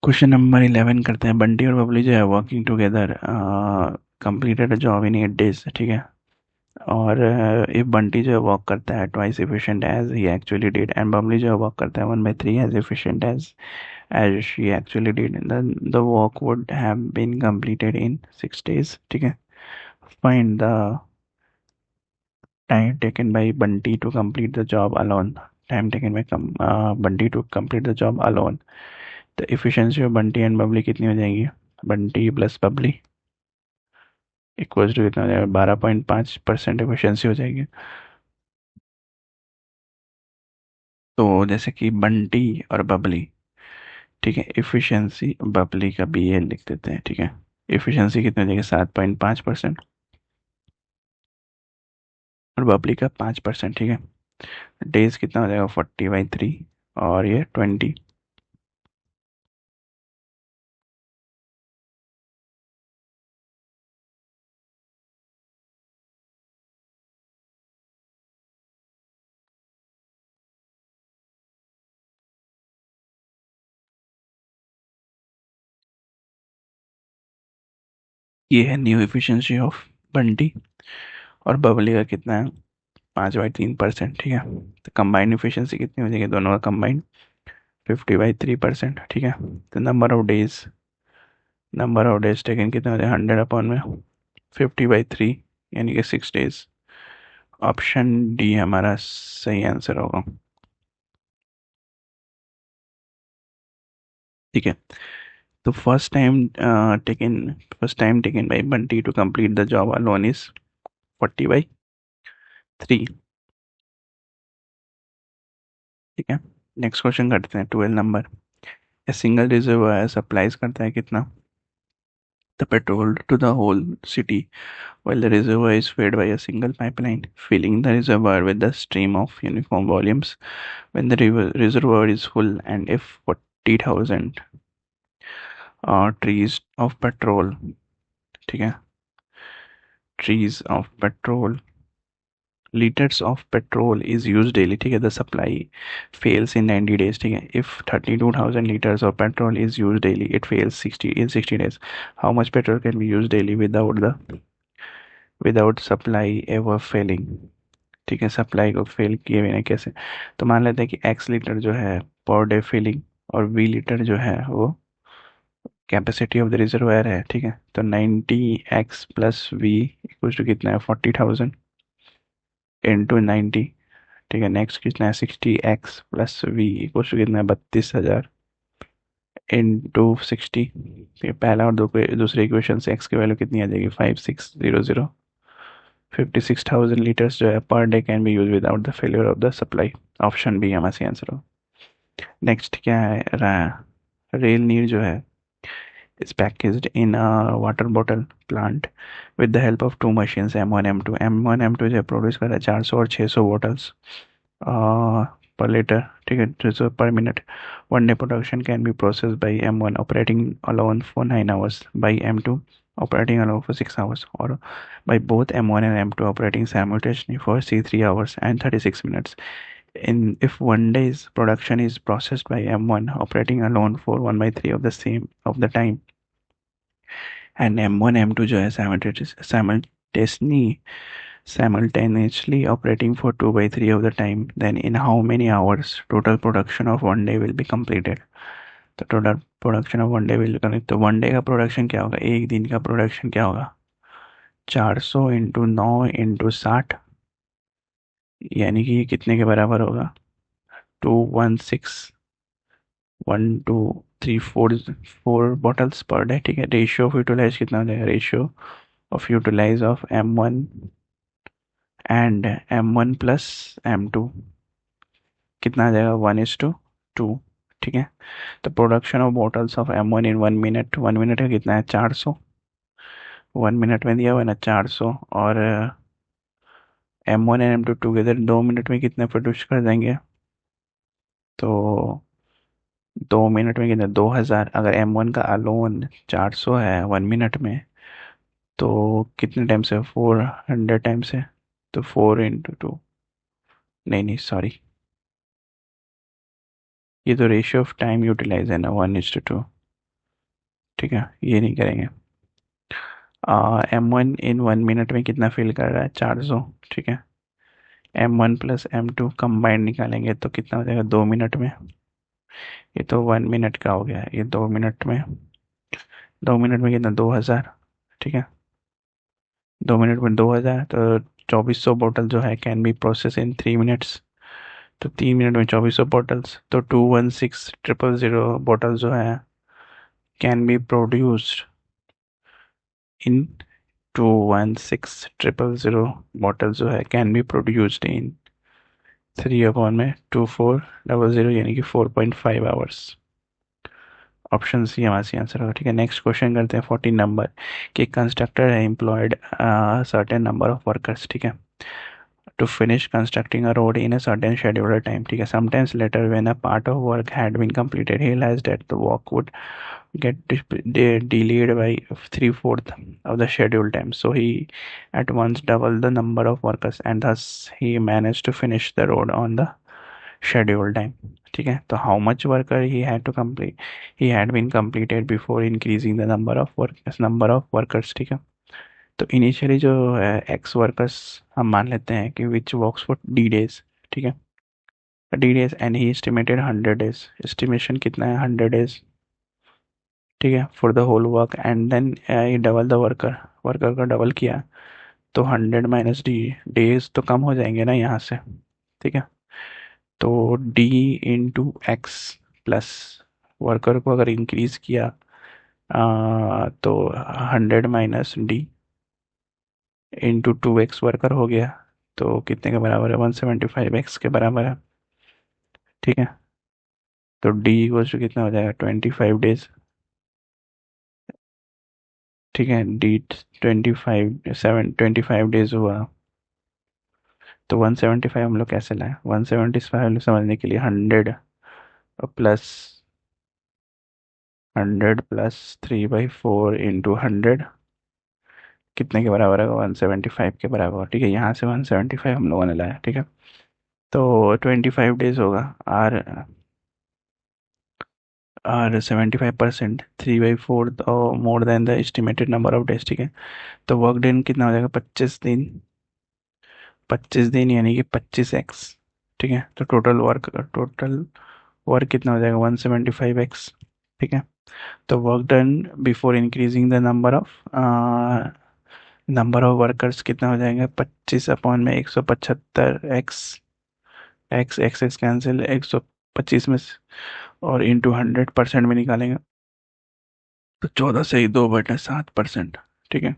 Question number 11 करते हैं। बंटी और बबली जो है working together completed a job in 8 days, ठीक है। और इफ बंटी जो है वर्क करता है twice efficient as he actually did, and Babli जो है वर्क करता है 1/3 as efficient as she actually did, the work would have been completed in 6 days, ठीक है। Find the time taken by Bunty to complete the job alone. Time taken by Bunty to complete the job alone. तो efficiency of Bunty and Babli कितनी हो जाएगी? Bunty plus Babli equals to कितना हो जाएगा? 12.5% efficiency हो जाएगी। तो जैसे कि बंटी और बबली, ठीक है, एफिशिएंसी बबली का बी ए लिख देते हैं, ठीक है। एफिशिएंसी कितनी हो जाएगी? 7.5% और बबली का 5%, ठीक है। डेज कितना हो जाएगा? 40/3 और ये 20। ये है न्यू एफिशिएंसी ऑफ बंटी। और बबली का कितना है? 5/3%, ठीक है। तो कंबाइंड एफिशिएंसी कितनी हो जाएगी दोनों का कंबाइंड? 50/3%, ठीक है। तो नंबर ऑफ डेज टेकन कितना हो जाएगा? 100 में 50/3 यानी कि 6 days। ऑप्शन डी हमारा सही आंसर होगा, ठीक है। तो first time taken by Bunty to complete the job alone is 40/3, ठीक है। नेक्स्ट क्वेश्चन करते हैं 12 नंबर। ए सिंगल रिजर्वायर सप्लाईज करता है कितना? The petrol to the whole city while the reservoir is fed by a single pipeline, filling the reservoir with the stream of uniform volumes. When the reservoir is full and if 40,000 trees of petrol, ठीक है, trees of petrol liters of petrol is used daily, ठीक है, the supply fails in 90 days, ठीक है। if 32,000 liters of petrol is used daily, it fails 60 days. How much petrol can be used daily without supply ever failing? ठीक है, supply को fail किए बिना कैसे? तो मान लेते हैं कि एक्स लीटर जो है पर डे फिलिंग और वी लीटर जो है वो कैपेसिटी ऑफ द रिजर्वायर है, ठीक है। तो 90x+v इक्वल टू कितना है? 40,000 इंटू 90, ठीक है। नेक्स्ट कितना है? 60x+v इक्वल टू कितना है? 32,000 इंटू 60। ये पहला और दूसरे इक्वेशन से एक्स की वैल्यू कितनी आ जाएगी? 5600। 56,000 लीटर्स जो है per day can be use without the failure of the supply. Option B हमारा सही आंसर हो। नेक्स्ट क्या है? रेल नीर जो है is packaged in a water bottle plant with the help of two machines M1 M2। M1 M2 जो है प्रोड्यूस कर रहा है 400 और 600 बॉटल्स पर लीटर, ठीक है, 600 पर minute. One day production can be process by M1 operating alone for 9 hours, by M2 operating alone for 6 hours, or by both M1 and M2 operating simultaneously for C 3 hours and 36 minutes. In if one day's production is processed by M1 operating alone for 1/3 of the same of the time, and M1 M2 जो है simultaneously operating for 2/3 of the time, then in how many hours total production of one day will be completed? तो total production of one day will correct. तो one day का production क्या होगा? एक दिन का प्रोडक्शन क्या होगा? 400 × 9 × 60, यानी कि ये कितने के बराबर होगा? 216 1 2 3 4 बॉटल्स पर डे, ठीक है। रेशियो ऑफ यूटिलाइज कितना हो जाएगा? Ratio of utilize of M1 and M1 plus M2 कितना आ जाएगा? 1:2, ठीक है। तो production of bottles of M1 in 1 minute, 1 minute का कितना है? 400। 1 मिनट में दिया हुआ है ना 400, और M1 and M2 together 2 minute में कितने प्रोड्यूस कर देंगे? तो 2 मिनट में कितने? 2000। अगर M1 का अलोन 400 है 1 मिनट में, तो कितने टाइम से? 400 टाइम से। तो 4 × 2, नहीं नहीं सॉरी, ये तो रेशियो ऑफ टाइम यूटिलाइज है ना, 1:2। ठीक है, ये नहीं करेंगे। M1 इन 1 मिनट में कितना फिल कर रहा है? 400। ठीक है, M1 प्लस M2 कंबाइंड निकालेंगे तो कितना हो जाएगा 2 मिनट में? ये तो 1 मिनट का हो गया है, ये 2 मिनट में, 2 मिनट में कितना? 2000। ठीक है, 2 मिनट में 2000, तो 2400 बोतल जो है can be process in 3 minutes. तो 3 मिनट में 2400 बोटल्स, तो 216000 जो है can be produced in 216000 bottle जो है कैन बी प्रोड्यूस्ड इन 3/2400, यानी कि 4.5 आवर्स। ऑप्शन सी हमारा सी आंसर होगा। ठीक है, नेक्स्ट क्वेश्चन करते हैं 14 नंबर। कि कंस्ट्रक्टर है employed certain number of workers, ठीक है, to finish constructing a road in a certain scheduled time. ठीक है, sometimes later when a part of work had been completed, he realized that the work would get delayed by 3/4 of the scheduled time. So he at once doubled the number of workers and thus he managed to finish the road on the scheduled time. ठीक है, तो how much worker he had to complete, he had been completed before increasing the number of workers. ठीक है, तो initially जो x workers हम मान लेते हैं कि which works for D days। ठीक है, D days and he estimated 100 days. Estimation कितना है? 100 डेज। ठीक है, for the whole work and then ये डबल द वर्कर, वर्कर का डबल किया तो 100 - D डेज तो कम हो जाएंगे ना यहाँ से। ठीक है, तो D × X प्लस वर्कर को अगर इंक्रीज किया तो 100 - D इंटू 2x वर्कर हो गया, तो कितने के बराबर है? 175x के बराबर है। ठीक है, तो D इक्वल्स टू कितना हो जाएगा? 25 डेज। ठीक है, D 25 डेज हुआ, तो 175 हम लोग कैसे लाए? 175 हम लोग समझने के लिए प्लस 100 + 3/4 इंटू 100 कितने के बराबर है? 175 के बराबर। ठीक है, यहाँ से 175 हम लोगों ने लाया। ठीक है, तो 25 डेज होगा। Are 75% 3/4 more than the estimated number of days. ठीक है, तो वर्क डन कितना हो जाएगा? 25 दिन। 25 दिन यानी कि 25x। ठीक है, तो टोटल वर्क कितना हो जाएगा? 175x। ठीक है, तो work done before increasing the number of workers कितना हो जाएगा? 25/175x। एक्स कैंसिल, 125 में और इंटू 100% में निकालेंगे तो 14 से ही 2/7%। ठीक है,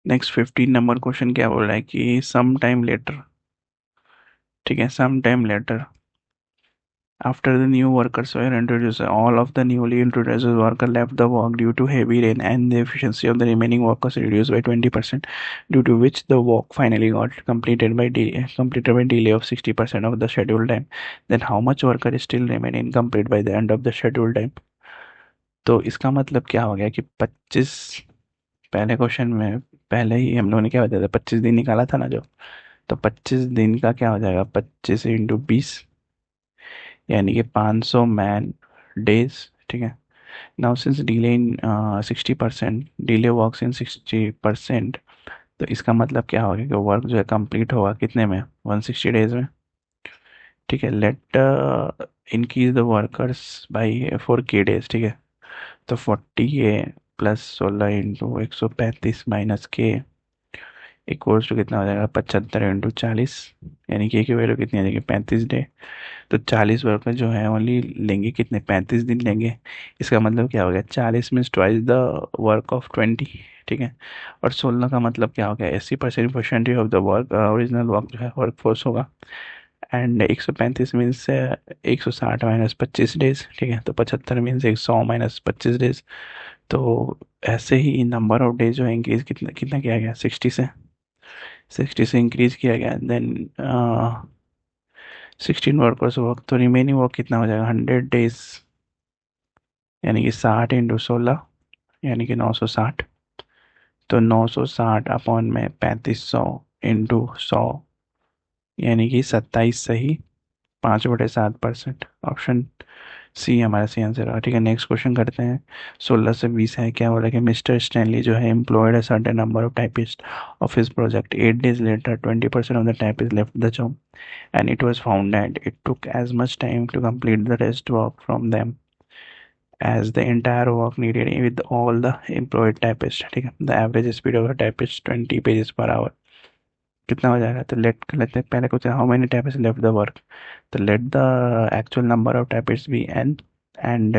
नेक्स्ट 15 नंबर क्वेश्चन क्या बोल रहा है कि सम टाइम लेटर। ठीक है, some time later after the new workers were introduced, all of the newly introduced workers left the work due to heavy rain, and the efficiency of the remaining workers reduced by 20%, due to which the work finally got completed by delay of 60% of the scheduled time. Then how much worker still remain incomplete by the end of the scheduled time? तो इसका मतलब क्या हो गया कि 25, पहले question में पहले ही हम लोगों ने क्या बताया था? 25 दिन निकाला था ना जो, तो 25 दिन का क्या हो जाएगा? 25 × 20 यानी कि 500 man days। ठीक है, now since delay in 60%, delay works in 60%, तो इसका मतलब क्या होगा कि वर्क जो है कंप्लीट होगा कितने में? 160 डेज में। ठीक है, let increase the workers by 4k days. ठीक है, तो 40k + 16 into 135 - k equals to कितना हो जाएगा? 75 × 40, यानी कि की वैल्यू कितनी आ जाएगी? 35 डे। तो 40 वर्कर जो है ओनली लेंगे कितने? 35 दिन लेंगे। इसका मतलब क्या हो गया? 40 means twice the work of 20। ठीक है, और 16 का मतलब क्या हो गया? 80% percentage of the work, original work जो है वर्क फोर्स होगा। And 135 means 160 - 25 days. ठीक है, तो 75 मीन्स 100 - 25 डेज। तो ऐसे ही नंबर ऑफ डेज जो है इंक्रीज कितना कितना किया गया? 60 से इंक्रीज किया गया। देन 16 वर्कर्स वर्क, तो रिमेनिंग वर्क कितना हो जाएगा? 100 डेज, यानी कि 60 × 16 यानी कि 960। तो 960/3500 इंटू 100 यानी कि 27 सही 5/7%। ऑप्शन सी हमारा सी आंसर है। ठीक है, नेक्स्ट क्वेश्चन करते हैं। 16 से 20 है, क्या बोला कि मिस्टर स्टैनली जो है employed a certain number of typist of his project. 8 days later 20% of the typists left the job and it was found that it took as much time to complete the rest work from them as the entire work needed with all the employed typists। ठीक है, the average speed of a typist 20 pages per hour। कितना हो जाएगा? तो late कर लेते हैं पहले कुछ, how many typist left the work. तो let the actual number of typist be N and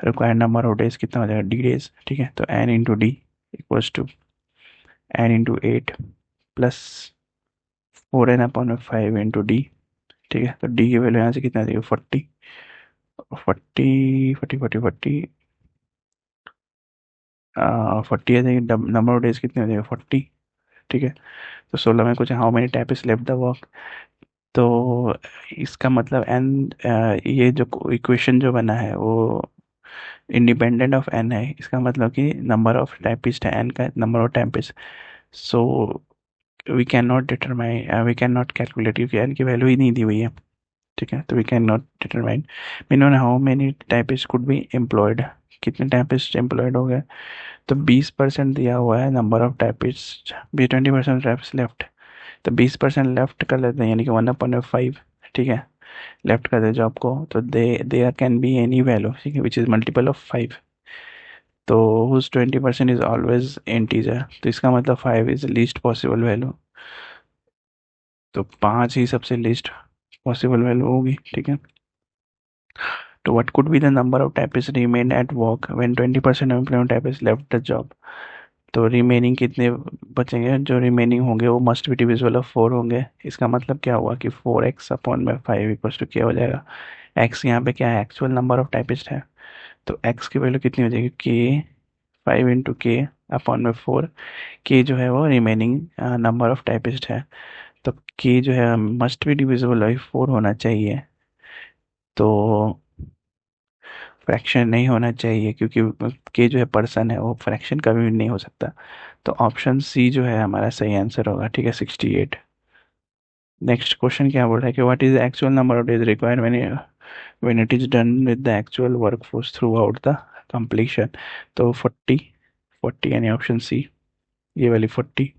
required number of days कितना हो जाएगा? D days. ठीक है, तो N into D equals to N into 8 plus 4n upon में 5 into D. ठीक है, तो डी की वैल्यू यहाँ से कितना देगी? 40। 40 40 आ जाएगी। नंबर ऑफ डेज कितने हो जाएगा? 40। ठीक है, तो 16 में कुछ how many typist left the work. तो इसका मतलब एन, ये जो इक्वेशन जो बना है वो इंडिपेंडेंट ऑफ एन है। इसका मतलब कि नंबर ऑफ टाइपिस्ट है, एन का number of typist. So we can not determine, we can not calculate, क्योंकि एन की वैल्यू ही नहीं दी हुई है। ठीक है, तो we can not determine. Mean how many typist could be employed, कितने टाइपिस्ट एम्प्लॉयड हो गए। तो 20% दिया हुआ है नंबर ऑफ टाइपिस्ट, भी 20% टाइपिस्ट लेफ्ट। तो 20% लेफ्ट कर लेते हैं, यानी कि 1/5। ठीक है, लेफ्ट कर दे जॉब को, तो there can be any value, ठीक है, विच इज़ मल्टीपल ऑफ 5। तो हुज 20% इज ऑलवेज इंटीजर, तो इसका मतलब 5 इज लीस्ट पॉसिबल वैल्यू। तो 5 ही सबसे लीस्ट पॉसिबल वैल्यू होगी। ठीक है, तो what could be the number of typist remain at work when 20% of employment typist left the job. तो रिमेनिंग कितने बचेंगे? जो रिमेनिंग होंगे वो मस्ट बी डिविजिबल ऑफ 4 होंगे। इसका मतलब क्या हुआ कि 4x अपॉन में 5 इक्वल्स टू क्या हो जाएगा? x यहाँ पे क्या है? एक्चुअल नंबर ऑफ टाइपिस्ट है। तो x की वैल्यू कितनी हो जाएगी? k 5 इंटू के अपॉन में 4। k जो है वो रिमेनिंग नंबर ऑफ टाइपिस्ट है। तो k जो है मस्ट बी डिविजिबल बाई 4 होना चाहिए, तो फ्रैक्शन नहीं होना चाहिए, क्योंकि k जो है पर्सन है, वो फ्रैक्शन कभी भी नहीं हो सकता। तो ऑप्शन सी जो है हमारा सही आंसर होगा। ठीक है, 68। नेक्स्ट क्वेश्चन क्या बोल रहा है कि what is the actual number of days required when it is done with the actual workforce through out the completion. तो 40। 40 यानी ऑप्शन सी, ये वाली 40।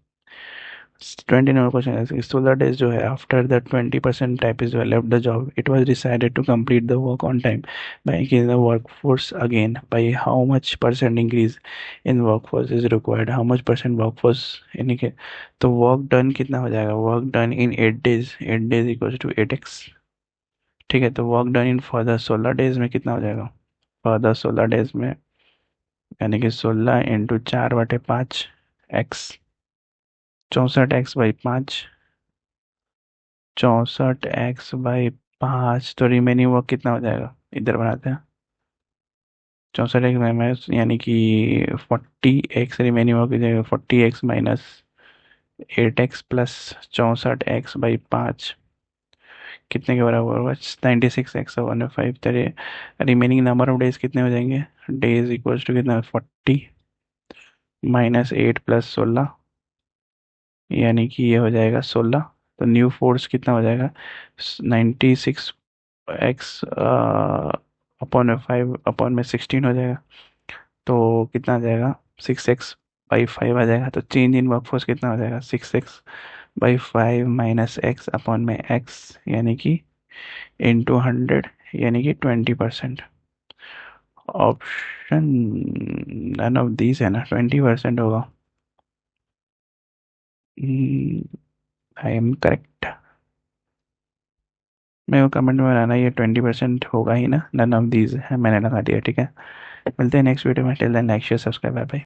20 नंबर क्वेश्चन है, 16 days जो है after the 20% type is left the job, it was decided to complete the work on time by increasing the workforce again by how much percent increase in workforce is required. How much percent workforce, यानी कि तो work done कितना हो जाएगा? Work done in 8 days, 8 days equal to 8x। ठीक है, तो work done in further 16 days में कितना हो जाएगा? फर्दर 16 days में, यानी कि 16 इंटू 4/5 एक्स, 64x/5। 64x/5, तो रिमेनिंग वर्क कितना हो जाएगा? इधर बनाते हैं। 64x माइनस, यानी कि 40x रिमेनिंग वर्क हो जाएगा। 40x minus 8x plus 64x/5 कितने के बराबर होगा? 96x/5। तेरे रिमेनिंग नंबर ऑफ डेज कितने हो जाएंगे? डेज इक्वल्स टू कितना? 40 माइनस 8 प्लस 16, यानी कि ये हो जाएगा 16। तो न्यू फोर्स कितना हो जाएगा? 96x अपॉन में 5 अपॉन में 16 हो जाएगा। तो कितना आ जाएगा? 6x/5 आ जाएगा। तो चेंज इन वर्कफोर्स कितना हो जाएगा? 6x/5 माइनस एक्स अपॉन में एक्स, यानी कि इंटू 100, यानी कि 20%। ऑप्शन नन ऑफ दिस है ना, 20% होगा। I am correct. मेरे को कमेंट में बनाना, ये 20% होगा ही ना, नन ऑफ दीज है, मैंने लगा दिया। ठीक है, मिलते हैं नेक्स्ट वीडियो में। Till then like share subscribe, bye bye.